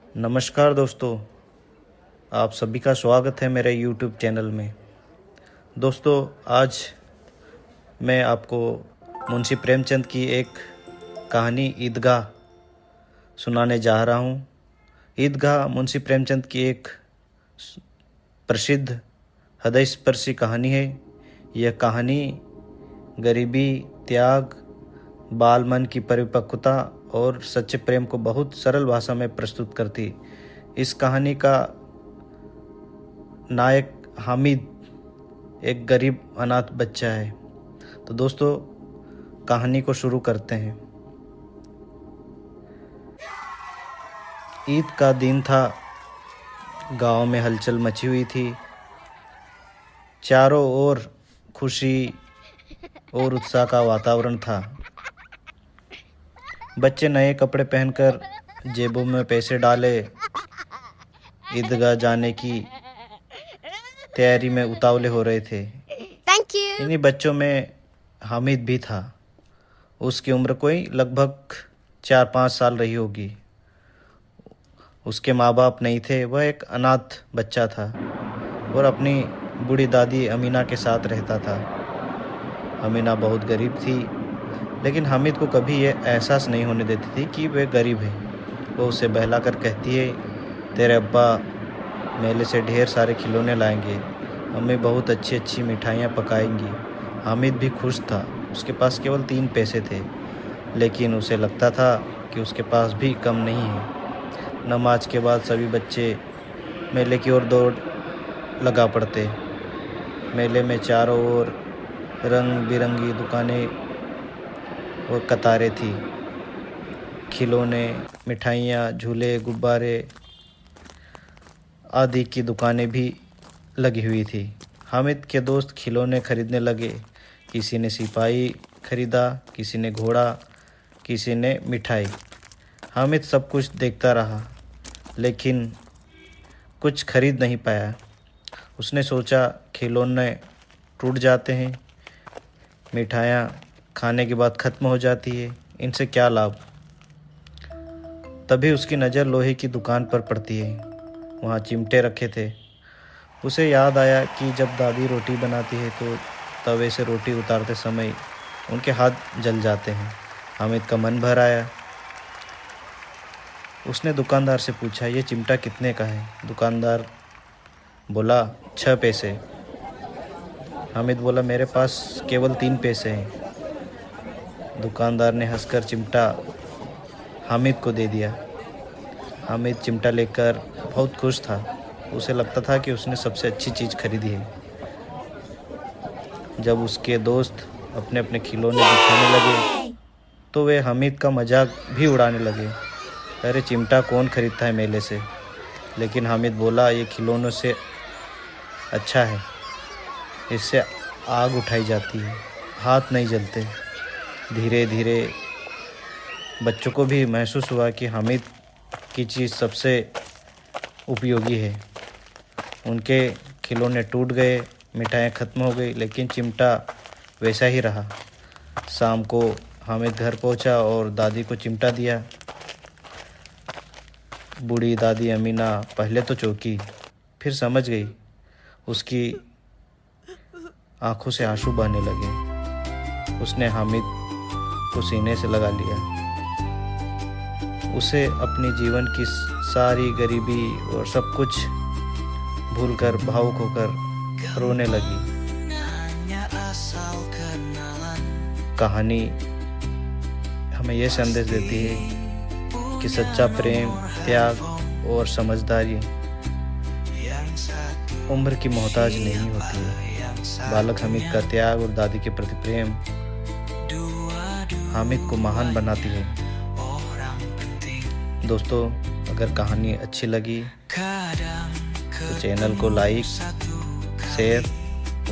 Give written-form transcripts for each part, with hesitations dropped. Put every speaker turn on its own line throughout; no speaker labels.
नमस्कार दोस्तों, आप सभी का स्वागत है मेरे YouTube चैनल में। दोस्तों, आज मैं आपको मुंशी प्रेमचंद की एक कहानी ईदगाह सुनाने जा रहा हूँ। ईदगाह मुंशी प्रेमचंद की एक प्रसिद्ध हृदयस्पर्शी कहानी है। यह कहानी गरीबी, त्याग, बाल मन की परिपक्वता और सच्चे प्रेम को बहुत सरल भाषा में प्रस्तुत करती। इस कहानी का नायक हामिद एक गरीब अनाथ बच्चा है। तो दोस्तों, कहानी को शुरू करते हैं। ईद का दिन था। गांव में हलचल मची हुई थी। चारों ओर खुशी और उत्साह का वातावरण था। बच्चे नए कपड़े पहनकर जेबों में पैसे डाले ईदगाह जाने की तैयारी में उतावले हो रहे थे।
Thank you.
इन्हीं बच्चों में हामिद भी था। उसकी उम्र कोई लगभग 4-5 साल रही होगी। उसके माँ बाप नहीं थे। वह एक अनाथ बच्चा था और अपनी बूढ़ी दादी अमीना के साथ रहता था। अमीना बहुत गरीब थी, लेकिन हामिद को कभी यह एहसास नहीं होने देती थी कि वह गरीब है। वो उसे बहलाकर कहती है, तेरे अब्बा मेले से ढेर सारे खिलौने लाएंगे, अम्मी बहुत अच्छी अच्छी मिठाइयाँ पकाएंगी। हामिद भी खुश था। उसके पास केवल 3 पैसे थे, लेकिन उसे लगता था कि उसके पास भी कम नहीं है। नमाज के बाद सभी बच्चे मेले की ओर दौड़ लगा पड़ते। मेले में चारों ओर रंग बिरंगी दुकानें और कतारें थी। खिलौने, मिठाइयाँ, झूले, गुब्बारे आदि की दुकानें भी लगी हुई थी। हामिद के दोस्त खिलौने खरीदने लगे। किसी ने सिपाही खरीदा, किसी ने घोड़ा, किसी ने मिठाई। हामिद सब कुछ देखता रहा, लेकिन कुछ खरीद नहीं पाया। उसने सोचा, खिलौने टूट जाते हैं, मिठाइयाँ खाने के बाद ख़त्म हो जाती है, इनसे क्या लाभ। तभी उसकी नज़र लोहे की दुकान पर पड़ती है। वहाँ चिमटे रखे थे। उसे याद आया कि जब दादी रोटी बनाती है तो तवे से रोटी उतारते समय उनके हाथ जल जाते हैं। हामिद का मन भर आया। उसने दुकानदार से पूछा, ये चिमटा कितने का है? दुकानदार बोला, 6 पैसे। हामिद बोला, मेरे पास केवल 3 पैसे हैं। दुकानदार ने हंसकर चिमटा हामिद को दे दिया। हामिद चिमटा लेकर बहुत खुश था। उसे लगता था कि उसने सबसे अच्छी चीज़ खरीदी है। जब उसके दोस्त अपने अपने खिलौने दिखाने लगे तो वे हामिद का मजाक भी उड़ाने लगे। अरे चिमटा कौन खरीदता है मेले से? लेकिन हामिद बोला, ये खिलौनों से अच्छा है, इससे आग उठाई जाती है, हाथ नहीं जलते। धीरे धीरे बच्चों को भी महसूस हुआ कि हामिद की चीज़ सबसे उपयोगी है। उनके खिलौने टूट गए, मिठाइयाँ ख़त्म हो गई, लेकिन चिमटा वैसा ही रहा। शाम को हामिद घर पहुंचा और दादी को चिमटा दिया। बूढ़ी दादी अमीना पहले तो चौंकी, फिर समझ गई। उसकी आंखों से आंसू बहने लगे। उसने हामिद को सीने से लगा लिया। उसे अपनी जीवन की सारी गरीबी और सब कुछ भूलकर भावुक होकर रोने लगी। कहानी हमें यह संदेश देती है कि सच्चा प्रेम, त्याग और समझदारी उम्र की मोहताज नहीं होती है। बालक हामिद का त्याग और दादी के प्रति प्रेम हामिद को महान बनाती है। दोस्तों, अगर कहानी अच्छी लगी तो चैनल को लाइक, शेयर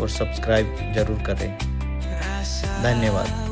और सब्सक्राइब जरूर करें। धन्यवाद।